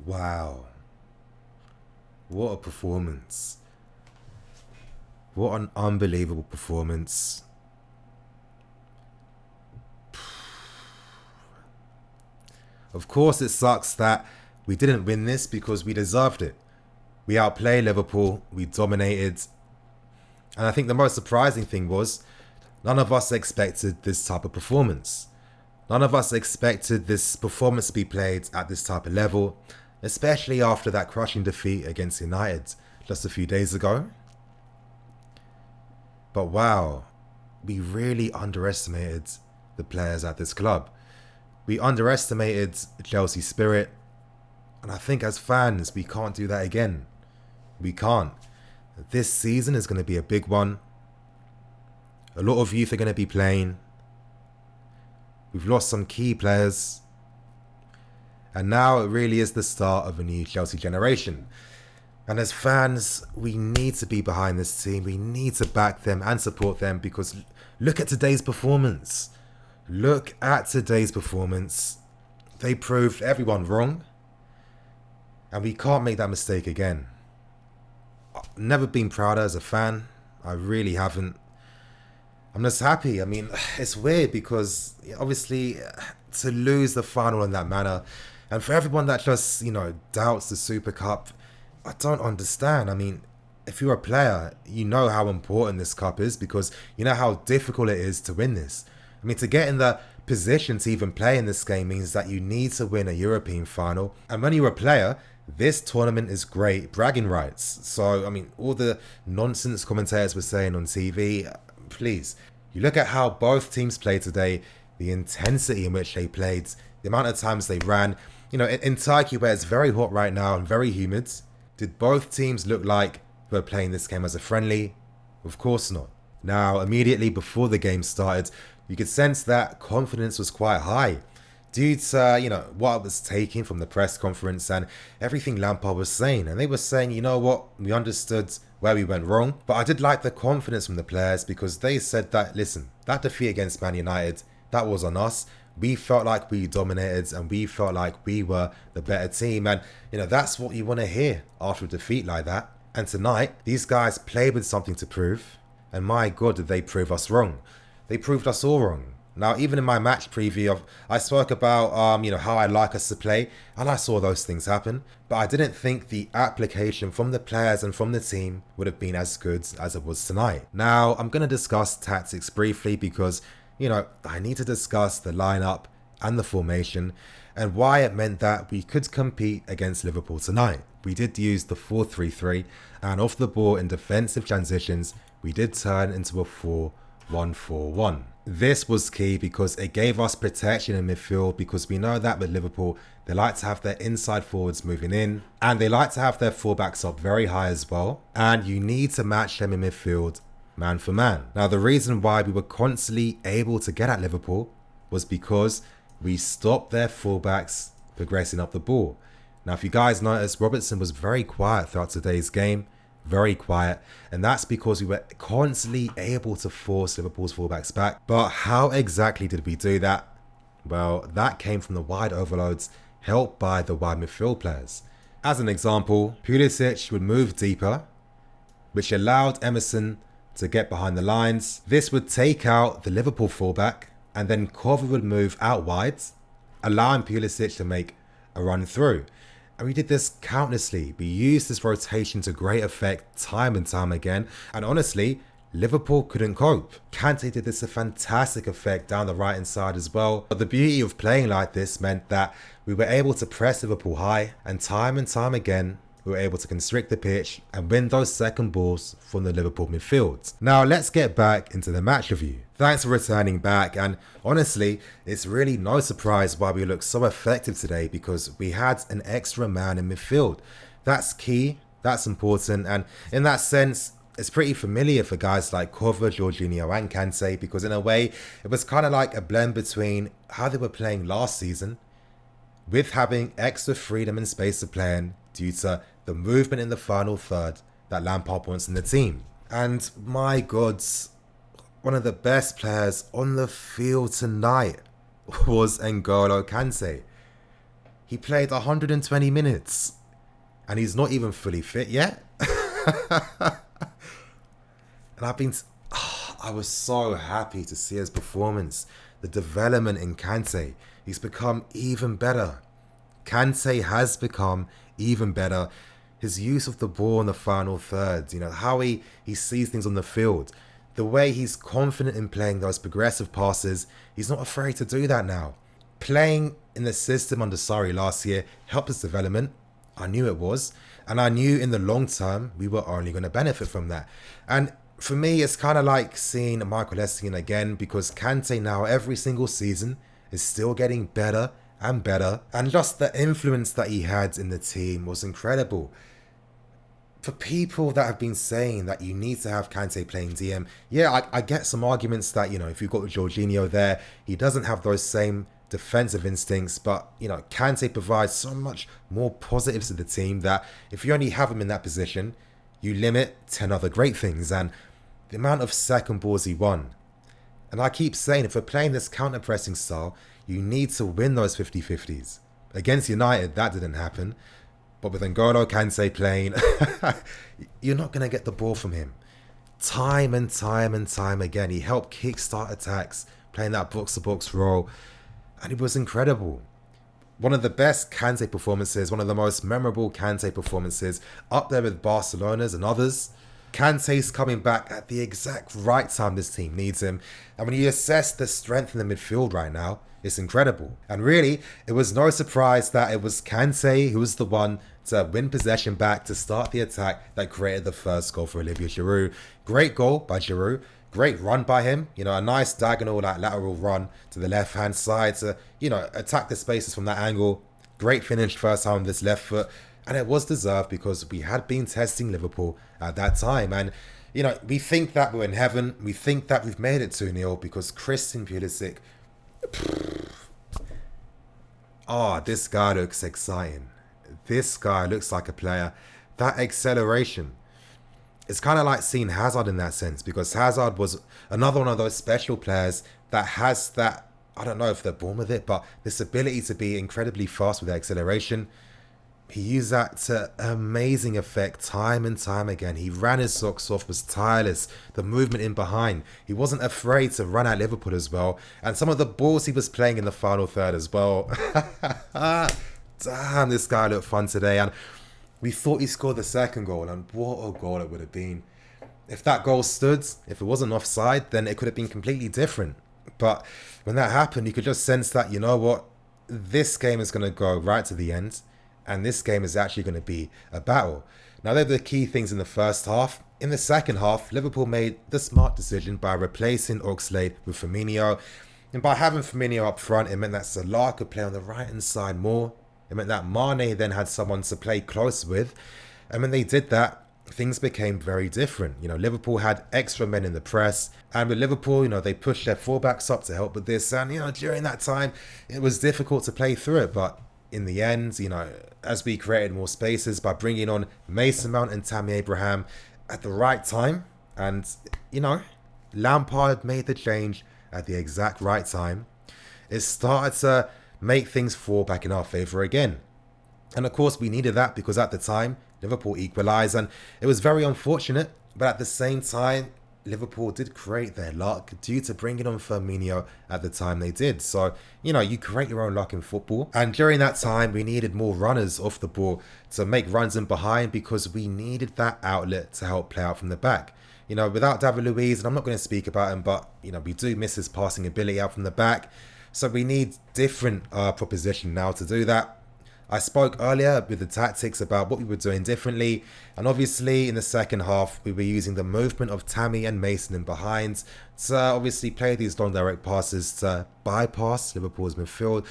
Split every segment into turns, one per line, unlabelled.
Wow. What a performance. What an unbelievable performance. Of course, it sucks that we didn't win this because we deserved it. We outplayed Liverpool, we dominated. And I think the most surprising thing was none of us expected this type of performance. None of us expected this performance to be played at this type of level, especially after that crushing defeat against United just a few days ago. But wow, we really underestimated the players at this club. We underestimated Chelsea's spirit, and I think as fans, we can't do that again. We can't. This season is going to be a big one. A lot of youth are going to be playing. We've lost some key players. And now it really is the start of a new Chelsea generation. And as fans, we need to be behind this team. We need to back them and support them because look at today's performance. Look at today's performance. They proved everyone wrong. And we can't make that mistake again. I've never been prouder as a fan. I really haven't. I'm just happy. I mean, it's weird because obviously to lose the final in that manner, and for everyone that just, doubts the Super Cup, I don't understand. I mean, if you're a player, you know how important this cup is because you know how difficult it is to win this. I mean, to get in the position to even play in this game means that you need to win a European final. And when you're a player, this tournament is great bragging rights. So, I mean, all the nonsense commentators were saying on TV, please, you look at how both teams played today, the intensity in which they played, the amount of times they ran. In Turkey, where it's very hot right now and very humid, did both teams look like they were playing this game as a friendly? Of course not. Now, immediately before the game started, you could sense that confidence was quite high due to, what I was taking from the press conference and everything Lampard was saying. And they were saying, you know what, we understood where we went wrong. But I did like the confidence from the players because they said that, listen, that defeat against Man United, that was on us. We felt like we dominated and we felt like we were the better team. And, that's what you want to hear after a defeat like that. And tonight, these guys played with something to prove. And my God, did they prove us wrong. They proved us all wrong. Now, even in my match preview, I spoke about, how I like us to play, and I saw those things happen. But I didn't think the application from the players and from the team would have been as good as it was tonight. Now, I'm going to discuss tactics briefly because, I need to discuss the lineup and the formation and why it meant that we could compete against Liverpool tonight. We did use the 4-3-3, and off the ball in defensive transitions, we did turn into a 4-1-4-1. This was key because it gave us protection in midfield because we know that with Liverpool, they like to have their inside forwards moving in and they like to have their fullbacks up very high as well. And you need to match them in midfield man for man. Now, the reason why we were constantly able to get at Liverpool was because we stopped their fullbacks progressing up the ball. Now, if you guys noticed, Robertson was very quiet throughout today's game. Very quiet, and that's because we were constantly able to force Liverpool's fullbacks back. But how exactly did we do that? Well, that came from the wide overloads helped by the wide midfield players. As an example, Pulisic would move deeper, which allowed Emerson to get behind the lines. This would take out the Liverpool fullback, and then Kovac would move out wide, allowing Pulisic to make a run through. And we did this countlessly. We used this rotation to great effect time and time again. And honestly, Liverpool couldn't cope. Kante did this a fantastic effect down the right hand side as well. But the beauty of playing like this meant that we were able to press Liverpool high. And time again, we were able to constrict the pitch and win those second balls from the Liverpool midfield. Now let's get back into the match review. Thanks for returning back, and honestly, it's really no surprise why we look so effective today because we had an extra man in midfield. That's key, that's important, and in that sense, it's pretty familiar for guys like Kovac, Jorginho and Kante because in a way, it was kind of like a blend between how they were playing last season with having extra freedom and space to play in due to the movement in the final third that Lampard wants in the team. And my God, one of the best players on the field tonight was N'Golo Kante. He played 120 minutes. And he's not even fully fit yet. And I was so happy to see his performance. The development in Kante. He's become even better. Kante has become even better. His use of the ball in the final third, how he sees things on the field. The way he's confident in playing those progressive passes. He's not afraid to do that now. Playing in the system under Sarri last year helped his development. I knew it was. And I knew in the long term, we were only going to benefit from that. And for me, it's kind of like seeing Michael Essien again, because Kante now every single season is still getting better and better. And just the influence that he had in the team was incredible. For people that have been saying that you need to have Kante playing DM, yeah, I get some arguments that, if you've got Jorginho there, he doesn't have those same defensive instincts, but Kante provides so much more positives to the team that if you only have him in that position, you limit 10 other great things. And the amount of second balls he won, and I keep saying, if we're playing this counter-pressing style, you need to win those 50-50s. Against United, that didn't happen, but with N'Golo Kante playing, you're not going to get the ball from him. Time and time again, he helped kickstart attacks, playing that box-to-box role. And it was incredible. One of the best Kante performances, one of the most memorable Kante performances, up there with Barcelona's and others. Kante's coming back at the exact right time this team needs him. And when you assess the strength in the midfield right now, it's incredible. And really, it was no surprise that it was Kante who was the one to win possession back to start the attack that created the first goal for Olivier Giroud. Great goal by Giroud. Great run by him, a nice diagonal, lateral run to the left-hand side to, attack the spaces from that angle. Great finish first time with this left foot. And it was deserved because we had been testing Liverpool at that time. And, we think that we're in heaven. We think that we've made it 2-0 because Christian Pulisic, this guy looks exciting. This guy looks like a player. That acceleration. It's kind of like seeing Hazard in that sense, because Hazard was another one of those special players that has that, I don't know if they're born with it, but this ability to be incredibly fast with acceleration. He used that to amazing effect time and time again. He ran his socks off, was tireless, the movement in behind. He wasn't afraid to run at Liverpool as well. And some of the balls he was playing in the final third as well. Damn, this guy looked fun today. And we thought he scored the second goal, and what a goal it would have been. If that goal stood, if it wasn't offside, then it could have been completely different. But when that happened, you could just sense that, this game is going to go right to the end, and this game is actually going to be a battle. Now, they're the key things in the first half. In the second half, Liverpool made the smart decision by replacing Oxlade with Firmino. And by having Firmino up front, it meant that Salah could play on the right-hand side more. It meant that Mane then had someone to play close with. And when they did that, things became very different. Liverpool had extra men in the press. And with Liverpool, they pushed their fullbacks up to help with this. And, during that time, it was difficult to play through it. But in the end, as we created more spaces by bringing on Mason Mount and Tammy Abraham at the right time. And, Lampard made the change at the exact right time. It started to make things fall back in our favour again. And of course we needed that because at the time Liverpool equalised, and it was very unfortunate, but at the same time Liverpool did create their luck due to bringing on Firmino at the time they did. So, you create your own luck in football. And during that time, we needed more runners off the ball to make runs in behind because we needed that outlet to help play out from the back. Without David Luiz, and I'm not going to speak about him, but, we do miss his passing ability out from the back. So we need different proposition now to do that. I spoke earlier with the tactics about what we were doing differently. And obviously in the second half, we were using the movement of Tammy and Mason in behind to obviously play these long direct passes to bypass Liverpool's midfield.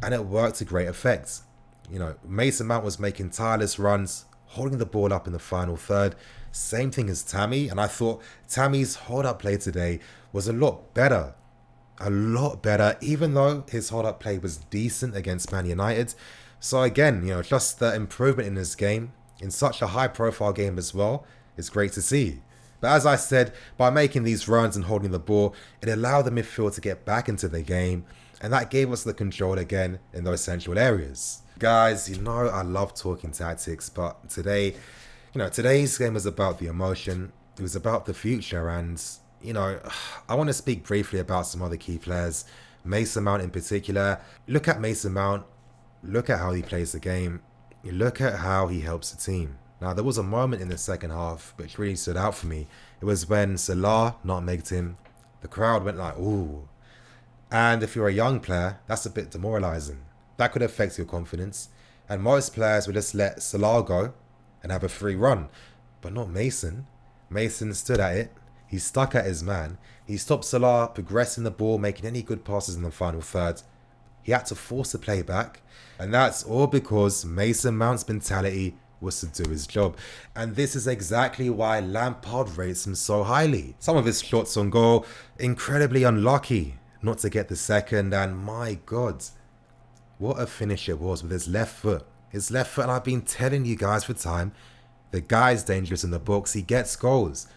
And it worked to great effect. Mason Mount was making tireless runs, holding the ball up in the final third. Same thing as Tammy. And I thought Tammy's hold-up play today was a lot better. Even though his hold-up play was decent against Man United. So again, just the improvement in his game, in such a high-profile game as well, is great to see. But as I said, by making these runs and holding the ball, it allowed the midfield to get back into the game. And that gave us the control again in those central areas. Guys, you know I love talking tactics, but today, today's game was about the emotion. It was about the future, and, I want to speak briefly about some other key players. Mason Mount in particular. Look at Mason Mount. Look at how he plays the game. You look at how he helps the team. Now, there was a moment in the second half which really stood out for me. It was when Salah nutmegged him. The crowd went like, ooh. And if you're a young player, that's a bit demoralising. That could affect your confidence. And most players would just let Salah go and have a free run. But not Mason. Mason stood at it. He stuck at his man. He stopped Salah progressing the ball, making any good passes in the final third. He had to force the play back. And that's all because Mason Mount's mentality was to do his job. And this is exactly why Lampard rates him so highly. Some of his shots on goal, incredibly unlucky not to get the second. And my God, what a finish it was with his left foot. His left foot, and I've been telling you guys for time, the guy's dangerous in the box. He gets goals.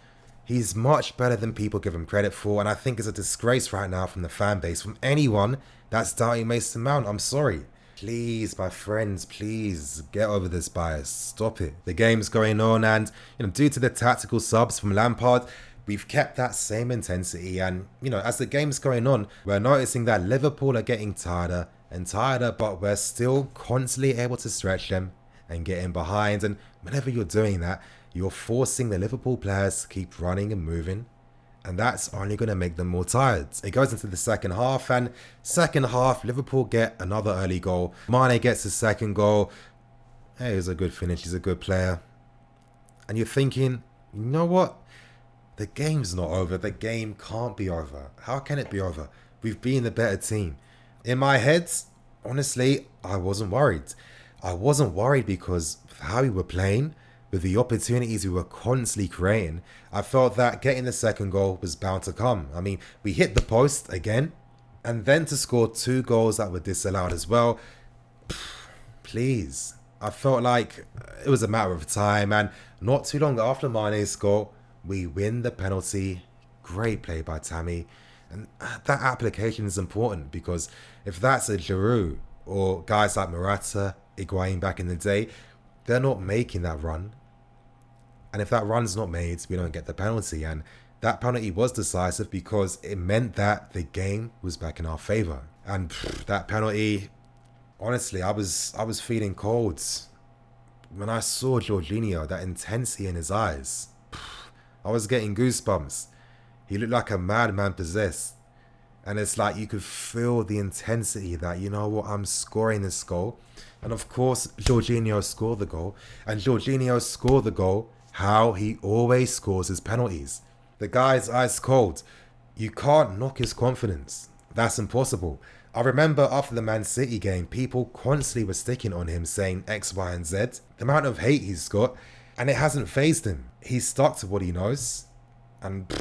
He's much better than people give him credit for. And I think it's a disgrace right now from the fan base, from anyone that's doubting Mason Mount. I'm sorry. Please, my friends, please get over this bias. Stop it. The game's going on, and due to the tactical subs from Lampard, we've kept that same intensity. And as the game's going on, we're noticing that Liverpool are getting tighter and tighter, but we're still constantly able to stretch them and get in behind. And whenever you're doing that, you're forcing the Liverpool players to keep running and moving. And that's only going to make them more tired. It goes into the second half, and second half, Liverpool get another early goal. Mane gets his second goal. Hey, it was a good finish. He's a good player. And you're thinking, you know what? The game's not over. The game can't be over. How can it be over? We've been the better team. In my head, honestly, I wasn't worried. I wasn't worried because of how we were playing. With the opportunities we were constantly creating, I felt that getting the second goal was bound to come. I mean, we hit the post again, and then to score 2 goals that were disallowed as well. Please. I felt like it was a matter of time, and not too long after Mane's goal, we win the penalty. Great play by Tammy. And that application is important, because if that's a Giroud or guys like Morata, Higuain back in the day, they're not making that run. And if that run's not made, we don't get the penalty. And that penalty was decisive because it meant that the game was back in our favour. And that penalty, honestly, I was feeling cold. When I saw Jorginho, that intensity in his eyes, I was getting goosebumps. He looked like a madman possessed. And it's like you could feel the intensity that, you know what, I'm scoring this goal. And of course, Jorginho scored the goal. And Jorginho scored the goal how he always scores his penalties. The guy's ice cold. You can't knock his confidence. That's impossible. I remember after the Man City game, people constantly were sticking on him saying X, Y, and Z. The amount of hate he's got, and it hasn't fazed him. He's stuck to what he knows. And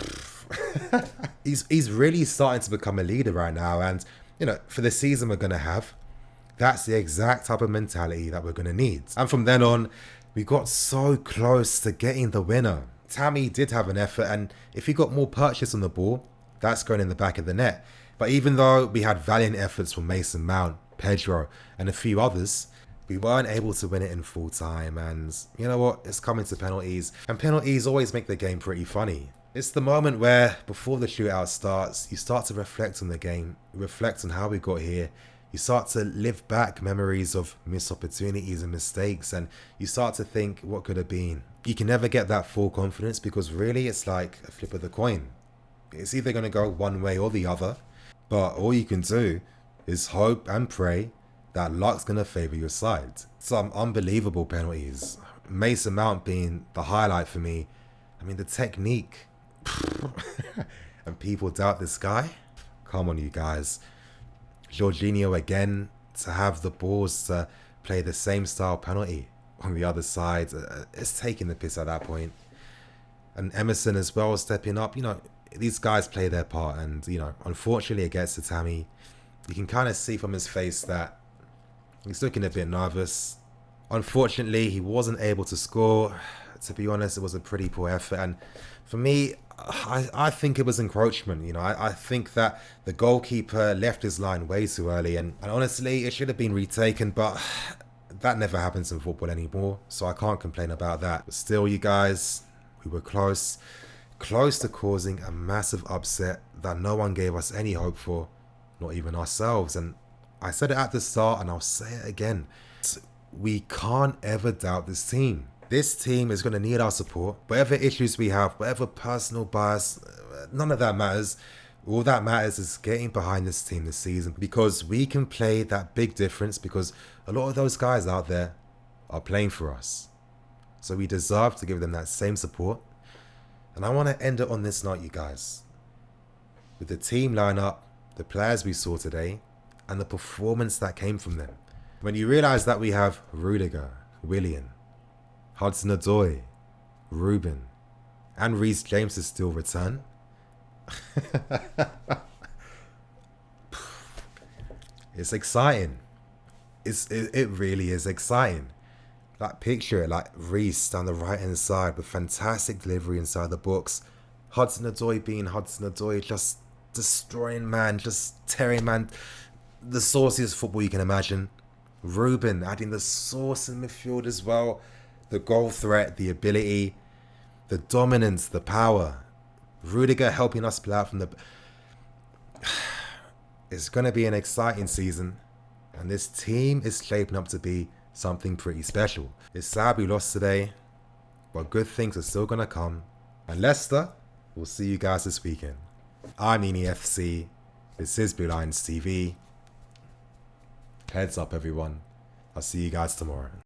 he's really starting to become a leader right now. And, for the season we're going to have, that's the exact type of mentality that we're going to need. And from then on, we got so close to getting the winner. Tammy did have an effort, and if he got more purchase on the ball, that's going in the back of the net. But even though we had valiant efforts from Mason Mount, Pedro, and a few others, we weren't able to win it in full time. And you know what? It's coming to penalties. And penalties always make the game pretty funny. It's the moment where, before the shootout starts, you start to reflect on the game, reflect on how we got here. You start to live back memories of missed opportunities and mistakes, and you start to think, what could have been? You can never get that full confidence because really it's like a flip of the coin. It's either going to go one way or the other, but all you can do is hope and pray that luck's going to favour your side. Some unbelievable penalties. Mason Mount being the highlight for me. I mean, the technique. And people doubt this guy? Come on, you guys. Jorginho again, to have the balls to play the same style penalty on the other side. It's taking the piss at that point. And Emerson as well stepping up. These guys play their part, and, unfortunately it gets to Tammy. You can kind of see from his face that he's looking a bit nervous. Unfortunately, he wasn't able to score. to be honest, it was a pretty poor effort. And for me, I think it was encroachment. You know, I think that the goalkeeper left his line way too early. And honestly, it should have been retaken. But that never happens in football anymore. So I can't complain about that. But still, you guys, we were close to causing a massive upset that no one gave us any hope for, not even ourselves. And I said it at the start and I'll say it again. We can't ever doubt this team. This team is going to need our support. Whatever issues we have, whatever personal bias, none of that matters. All that matters is getting behind this team this season, because we can play that big difference, because a lot of those guys out there are playing for us. So we deserve to give them that same support. And I want to end it on this note, you guys. With the team lineup, the players we saw today, and the performance that came from them. When you realise that we have Rudiger, Willian, Hudson-Odoi, Ruben, and Reece James is still return. It's exciting. It really is exciting. Like, picture it, like Reece down the right hand side with fantastic delivery inside the box. Hudson-Odoi being Hudson-Odoi, just destroying man, just tearing man. The sauciest football you can imagine. Ruben adding the sauce in midfield as well. The goal threat, the ability, the dominance, the power. Rudiger helping us play out from the... It's going to be an exciting season. And this team is shaping up to be something pretty special. It's sad we lost today, but good things are still going to come. And Leicester, we'll see you guys this weekend. I'm EFC. This is Blue Lions TV. Heads up, everyone. I'll see you guys tomorrow.